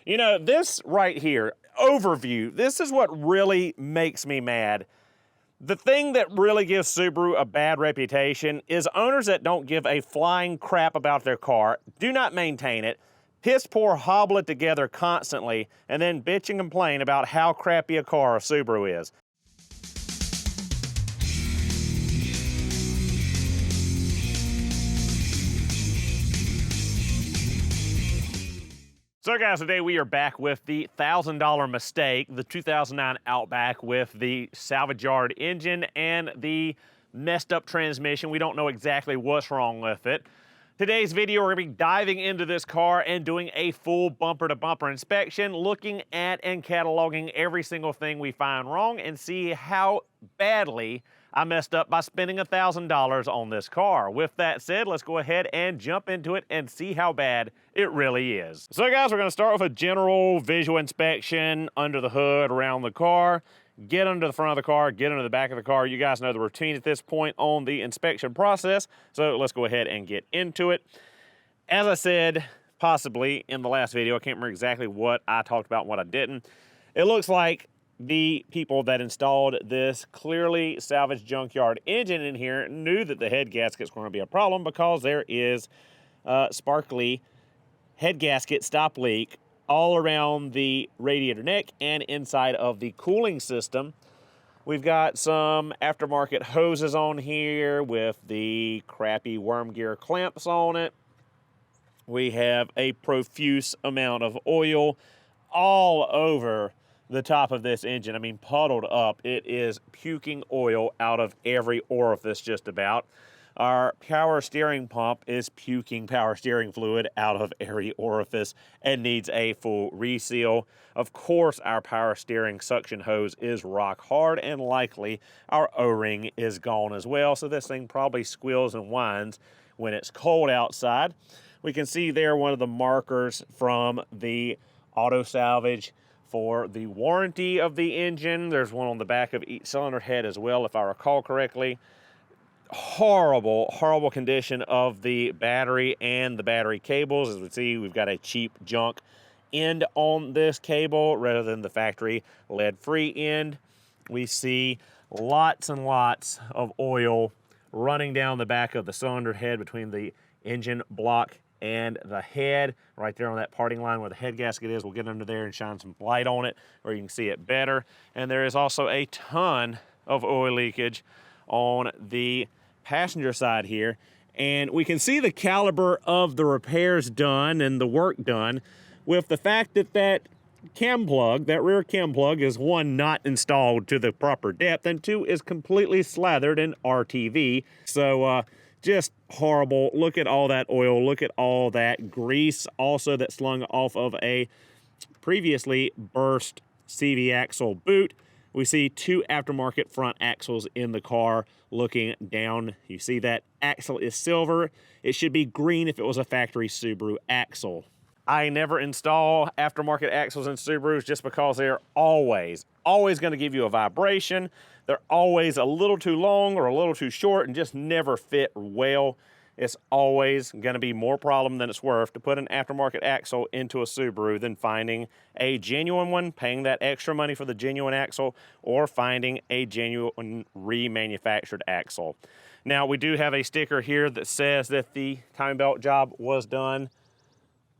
You know, this right here, overview, this is what really makes me mad. The thing that really gives Subaru a bad reputation is owners that don't give a flying crap about their car, do not maintain it, piss poor hobble it together constantly, and then bitch and complain about how crappy a car a Subaru is. So guys, today we are back with the $1,000 mistake, the 2009 Outback with the salvage yard engine and the messed up transmission. We don't know exactly what's wrong with it. Today's video, we're gonna be diving into this car and doing a full bumper to bumper inspection, looking at and cataloging every single thing we find wrong and see how badly I messed up by spending $1,000 on this car. With that said, let's go ahead and jump into it and see how bad it really is. So guys, we're gonna start with a general visual inspection under the hood, around the car, get under the front of the car, get under the back of the car. You guys know the routine at this point on the inspection process, so let's go ahead and get into it. As I said, possibly in the last video, I can't remember exactly what I talked about and what I didn't. It looks like the people that installed this clearly salvage junkyard engine in here knew that the head gasket's going to be a problem because there is sparkly head gasket stop leak all around the radiator neck and inside of the cooling system. We've got some aftermarket hoses on here with the crappy worm gear clamps on it. We have a profuse amount of oil all over the top of this engine. I mean, puddled up. It is puking oil out of every orifice just about. Our power steering pump is puking power steering fluid out of every orifice and needs a full reseal. Of course, our power steering suction hose is rock hard, and likely our O-ring is gone as well. So this thing probably squeals and whines when it's cold outside. We can see there one of the markers from the auto salvage for the warranty of the engine. There's one on the back of each cylinder head as well, if I recall correctly. Horrible, horrible condition of the battery and the battery cables. As we see, we've got a cheap junk end on this cable rather than the factory lead-free end. We see lots and lots of oil running down the back of the cylinder head between the engine block and the head, right there on that parting line where the head gasket is. We'll get under there and shine some light on it where you can see it better. And there is also a ton of oil leakage on the passenger side here. And we can see the caliber of the repairs done and the work done with the fact that that cam plug, that rear cam plug, is one, not installed to the proper depth, and two, is completely slathered in RTV. So just horrible. Look at all that oil. Look at all that grease also that slung off of a previously burst CV axle boot. We see two aftermarket front axles in the car looking down. You see that axle is silver. It should be green if it was a factory Subaru axle. I never install aftermarket axles in Subarus just because they're always going to give you a vibration. They're always a little too long or a little too short and just never fit well. It's always going to be more problem than it's worth to put an aftermarket axle into a Subaru than finding a genuine one, paying that extra money for the genuine axle, or finding a genuine remanufactured axle. Now, we do have a sticker here that says that the timing belt job was done.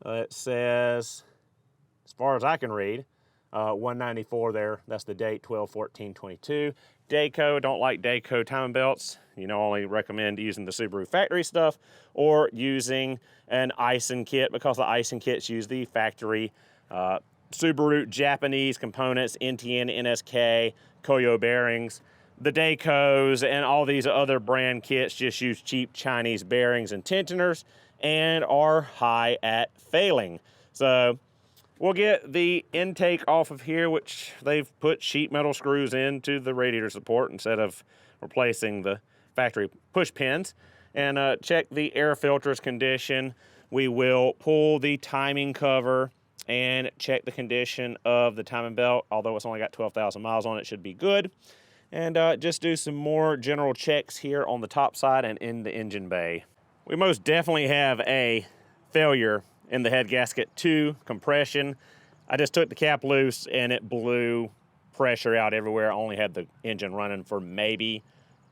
It says, as far as I can read, 194 there. That's the date, 12/14/22. Dayco, don't like Dayco timing belts. You know, only recommend using the Subaru factory stuff or using an icing kit, because the icing kits use the factory Subaru Japanese components, NTN, NSK, Koyo bearings. The Daycos and all these other brand kits just use cheap Chinese bearings and tensioners and are high at failing. So we'll get the intake off of here, which they've put sheet metal screws into the radiator support instead of replacing the factory push pins, and check the air filter's condition. We will pull the timing cover and check the condition of the timing belt. Although it's only got 12,000 miles on it, it should be good. And just do some more general checks here on the top side and in the engine bay. We most definitely have a failure in the head gasket 2 compression. I just took the cap loose and it blew pressure out everywhere. I only had the engine running for maybe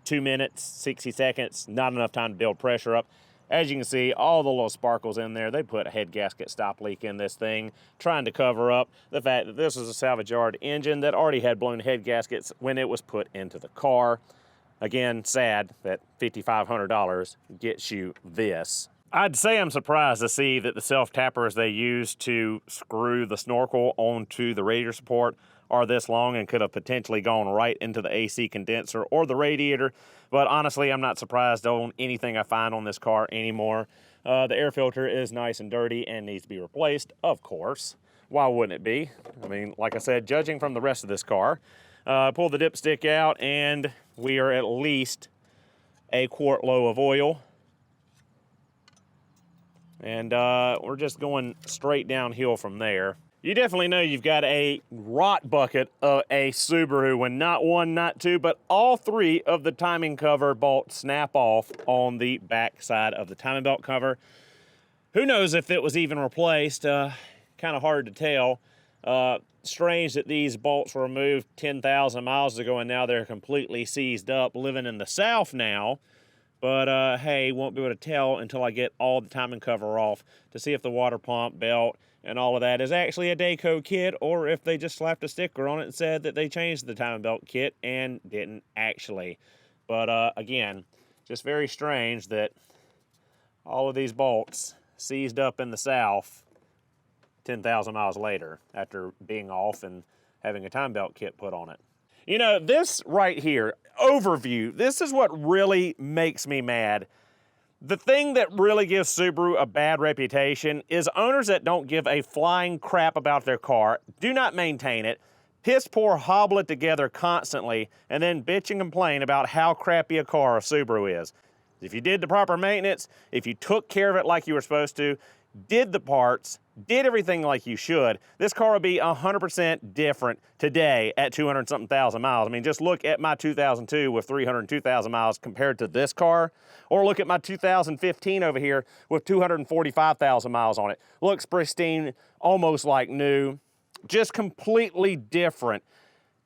2 minutes, 60 seconds, not enough time to build pressure up. As you can see, all the little sparkles in there, they put a head gasket stop leak in this thing, trying to cover up the fact that this was a salvage yard engine that already had blown head gaskets when it was put into the car. Again, sad that $5,500 gets you this. I'd say I'm surprised to see that the self-tappers they use to screw the snorkel onto the radiator support are this long and could have potentially gone right into the AC condenser or the radiator. But honestly, I'm not surprised on anything I find on this car anymore. The air filter is nice and dirty and needs to be replaced, of course. Why wouldn't it be? I mean, like I said, judging from the rest of this car, pull the dipstick out and we are at least a quart low of oil. And we're just going straight downhill from there. You definitely know you've got a rot bucket of a Subaru when not one, not two, but all three of the timing cover bolts snap off on the back side of the timing belt cover. Who knows if it was even replaced? Kind of hard to tell. Strange that these bolts were removed 10,000 miles ago and now they're completely seized up. Living in the South now. But hey, won't be able to tell until I get all the timing cover off to see if the water pump, belt, and all of that is actually a Dayco kit or if they just slapped a sticker on it and said that they changed the timing belt kit and didn't actually. But again, just very strange that all of these bolts seized up in the South 10,000 miles later after being off and having a timing belt kit put on it. You know, this right here, overview, this is what really makes me mad. The thing that really gives Subaru a bad reputation is owners that don't give a flying crap about their car, do not maintain it, piss poor hobble it together constantly, and then bitch and complain about how crappy a car a Subaru is. If you did the proper maintenance, if you took care of it like you were supposed to, did the parts, did everything like you should, this car would be 100% different today at 200-something thousand miles. I mean, just look at my 2002 with 302,000 miles compared to this car, or look at my 2015 over here with 245,000 miles on it. Looks pristine, almost like new, just completely different.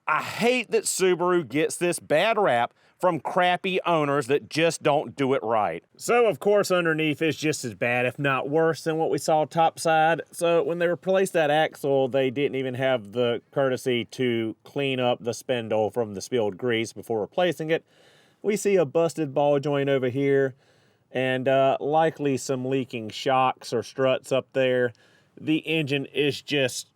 I hate that Subaru gets this bad rap from crappy owners that just don't do it right. So of course underneath is just as bad, if not worse, than what we saw topside. So when they replaced that axle, they didn't even have the courtesy to clean up the spindle from the spilled grease before replacing it. We see a busted ball joint over here and likely some leaking shocks or struts up there. The engine is just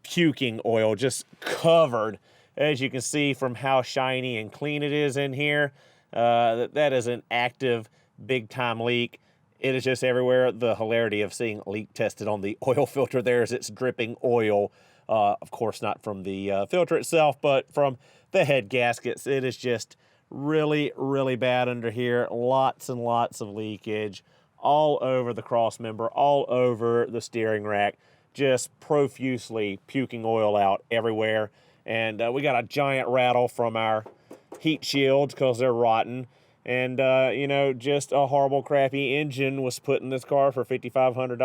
puking oil, just covered. As you can see from how shiny and clean it is in here, that is an active big-time leak. It is just everywhere. The hilarity of seeing leak tested on the oil filter there as it's dripping oil. Of course, not from the filter itself, but from the head gaskets. It is just really, really bad under here. Lots and lots of leakage all over the cross member, all over the steering rack. Just profusely puking oil out everywhere. And we got a giant rattle from our heat shields because they're rotten. And, you know, just a horrible, crappy engine was put in this car for $5,500.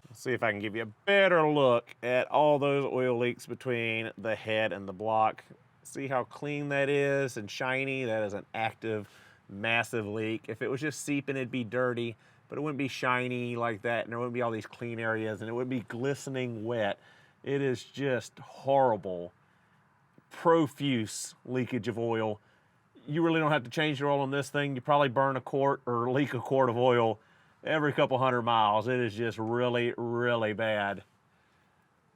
Let's see if I can give you a better look at all those oil leaks between the head and the block. See how clean that is and shiny? That is an active, massive leak. If it was just seeping, it'd be dirty, but it wouldn't be shiny like that, and there wouldn't be all these clean areas, and it would be glistening wet. It is just horrible. Profuse leakage of oil. You really don't have to change your oil on this thing. You probably burn a quart or leak a quart of oil every couple hundred miles. It is just really, really bad.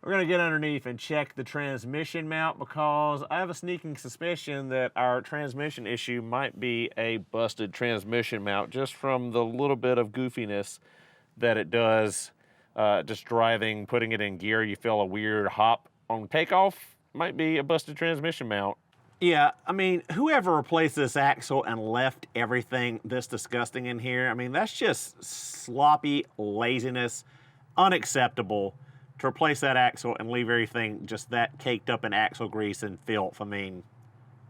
We're going to get underneath and check the transmission mount because I have a sneaking suspicion that our transmission issue might be a busted transmission mount just from the little bit of goofiness that it does. Just driving, putting it in gear, you feel a weird hop on takeoff. Might be a busted transmission mount. Yeah, I mean, whoever replaced this axle and left everything this disgusting in here, I mean, that's just sloppy laziness, unacceptable to replace that axle and leave everything just that caked up in axle grease and filth. I mean,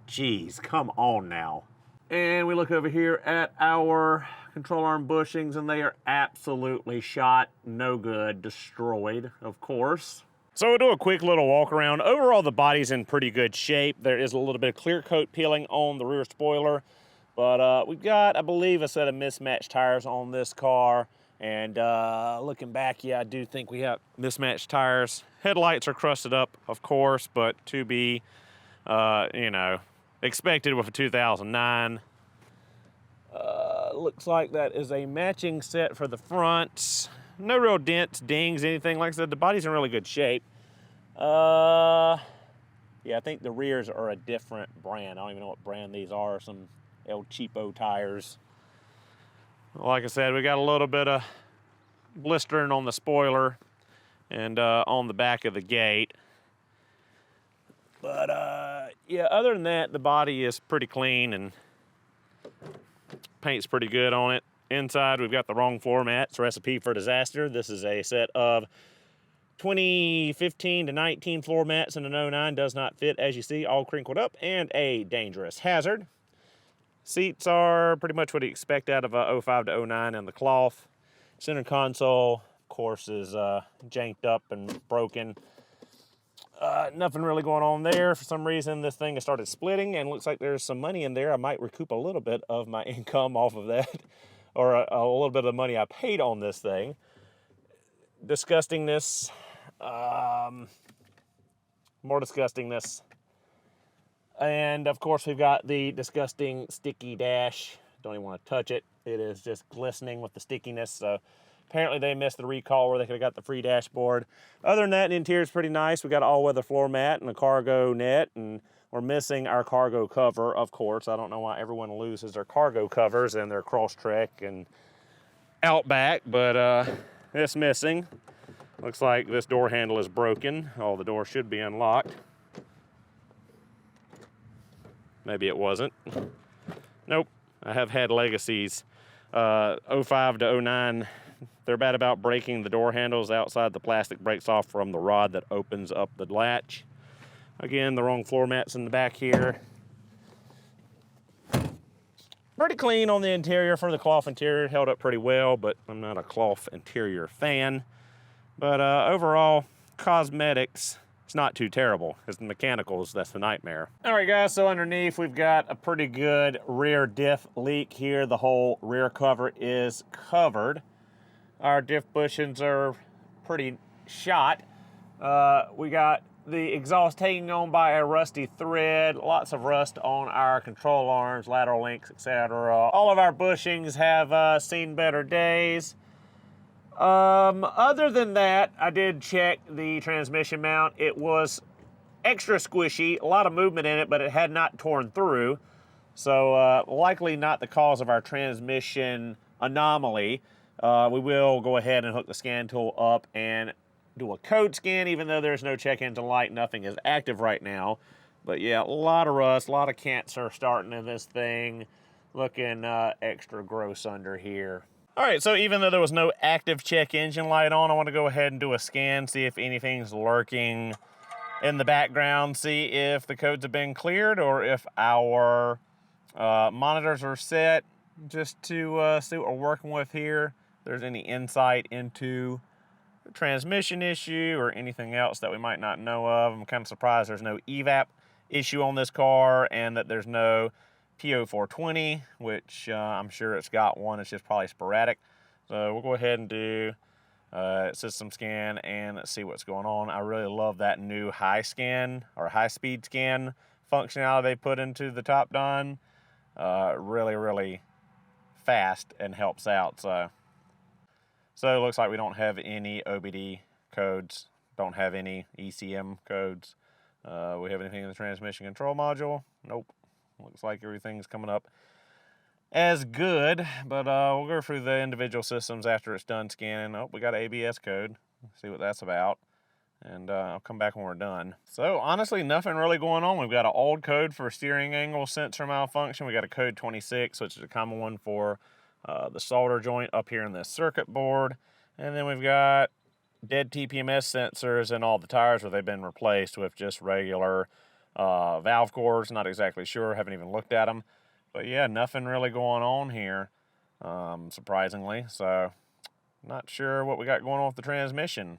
geez, come on now. And we look over here at our control arm bushings and they are absolutely shot, no good, destroyed, of course. So we'll do a quick little walk around. Overall, the body's in pretty good shape. There is a little bit of clear coat peeling on the rear spoiler, but we've got, I believe, a set of mismatched tires on this car. And looking back, yeah, I do think we have mismatched tires. Headlights are crusted up, of course, but to be, you know, expected with a 2009. Looks like that is a matching set for the fronts. No real dents, dings, anything. Like I said, the body's in really good shape. Yeah, I think the rears are a different brand. I don't even know what brand these are. Some El Cheapo tires. Like I said, we got a little bit of blistering on the spoiler and on the back of the gate. But yeah, other than that, the body is pretty clean and paint's pretty good on it. Inside, we've got the wrong floor mats, recipe for disaster. This is a set of 2015 to 19 floor mats and an 09. Does not fit, as you see, all crinkled up and a dangerous hazard. Seats are pretty much what you expect out of a 05 to 09, and the cloth. Center console, of course, is janked up and broken. Nothing really going on there. For some reason, this thing has started splitting, and looks like there's some money in there. I might recoup a little bit of my income off of that, or a little bit of the money I paid on this thing. Disgustingness. More disgustingness. And, of course, we've got the disgusting sticky dash. Don't even want to touch it. It is just glistening with the stickiness, so apparently they missed the recall where they could have got the free dashboard. Other than that, the interior is pretty nice. We got an all-weather floor mat and a cargo net, and we're missing our cargo cover, of course. I don't know why everyone loses their cargo covers and their Crosstrek and Outback, but it's missing. Looks like this door handle is broken. Oh, the door should be unlocked. Maybe it wasn't. Nope, I have had legacies. 05 to 09, they're bad about breaking the door handles. Outside, the plastic breaks off from the rod that opens up the latch. Again, the wrong floor mats in the back here. Pretty clean on the interior for the cloth interior. Held up pretty well, but I'm not a cloth interior fan. But overall, cosmetics, it's not too terrible. It's the mechanicals that's the nightmare. All right, guys, so underneath we've got a pretty good rear diff leak here. The whole rear cover is covered. Our diff bushings are pretty shot. We got the exhaust hanging on by a rusty thread. Lots of rust on our control arms, lateral links, etc. All of our bushings have seen better days. Other than that, I did check the transmission mount. It was extra squishy, a lot of movement in it, but it had not torn through. So likely not the cause of our transmission anomaly. We will go ahead and hook the scan tool up and do a code scan, even though there's no check engine light. Nothing is active right now. But yeah, a lot of rust, a lot of cancer starting in this thing. Looking extra gross under here. All right, so even though there was no active check engine light on, I want to go ahead and do a scan, see if anything's lurking in the background, see if the codes have been cleared or if our monitors are set, just to see what we're working with here. If there's any insight into the transmission issue or anything else that we might not know of. I'm kind of surprised there's no evap issue on this car and that there's no PO420, which I'm sure it's got one. It's just probably sporadic. So we'll go ahead and do system scan and see what's going on. I really love that new high scan or high speed scan functionality they put into the Top Gun. Really, really fast and helps out. So it looks like we don't have any OBD codes, don't have any ECM codes. We have anything in the transmission control module? Nope. Looks like everything's coming up as good, but we'll go through the individual systems after it's done scanning. Oh, we got an ABS code. See what that's about, and I'll come back when we're done. So honestly, nothing really going on. We've got an old code for steering angle sensor malfunction. We got a code 26, which is a common one for the solder joint up here in this circuit board, and then we've got dead TPMS sensors in all the tires where they've been replaced with just regular valve cores. Not exactly sure, haven't even looked at them, but yeah, nothing really going on here, surprisingly. So not sure what we got going on with the transmission.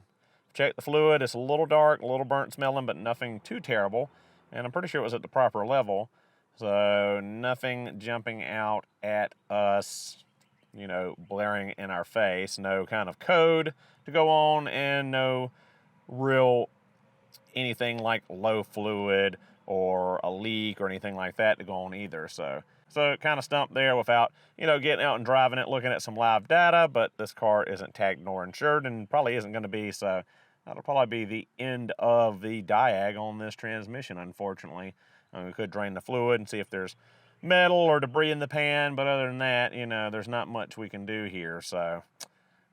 Check the fluid. It's a little dark, a little burnt smelling, but nothing too terrible. And I'm pretty sure it was at the proper level. So nothing jumping out at us, you know, blaring in our face. No kind of code to go on, and no real anything like low fluid or a leak or anything like that to go on either. So it kind of stumped there without, you know, getting out and driving it, looking at some live data. But this car isn't tagged nor insured, and probably isn't going to be. So that'll probably be the end of the Diag on this transmission, unfortunately. We could drain the fluid and see if there's metal or debris in the pan, but other than that, you know, there's not much we can do here. So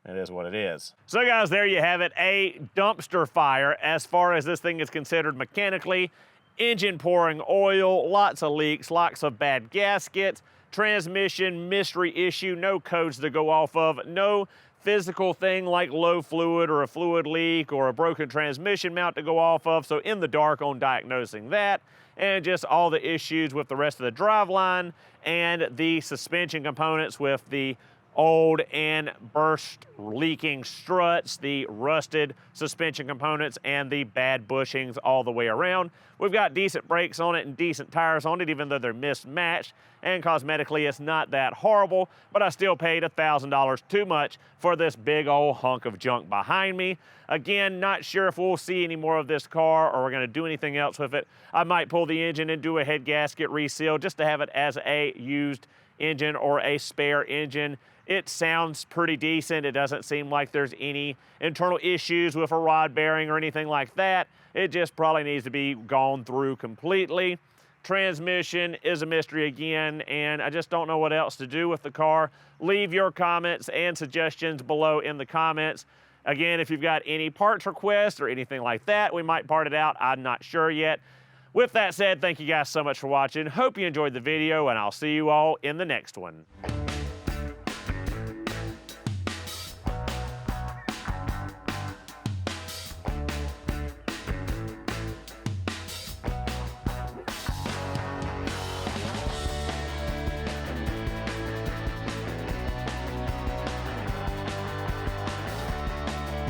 it is what it is. So guys, there you have it, a dumpster fire as far as this thing is considered mechanically. Engine pouring oil, lots of leaks, lots of bad gaskets, transmission mystery issue, no codes to go off of, no physical thing like low fluid or a fluid leak or a broken transmission mount to go off of, so in the dark on diagnosing that, and just all the issues with the rest of the driveline and the suspension components with the old and burst leaking struts, the rusted suspension components, and the bad bushings all the way around. We've got decent brakes on it and decent tires on it, even though they're mismatched, and cosmetically it's not that horrible, but I still paid $1,000 too much for this big old hunk of junk behind me. Again, not sure if we'll see any more of this car or we're gonna do anything else with it. I might pull the engine and do a head gasket reseal just to have it as a used engine or a spare engine. It sounds pretty decent. It doesn't seem like there's any internal issues with a rod bearing or anything like that. It just probably needs to be gone through completely. Transmission is a mystery again, and I just don't know what else to do with the car. Leave your comments and suggestions below in the comments. Again, if you've got any parts requests or anything like that, we might part it out. I'm not sure yet. With that said, thank you guys so much for watching. Hope you enjoyed the video, and I'll see you all in the next one.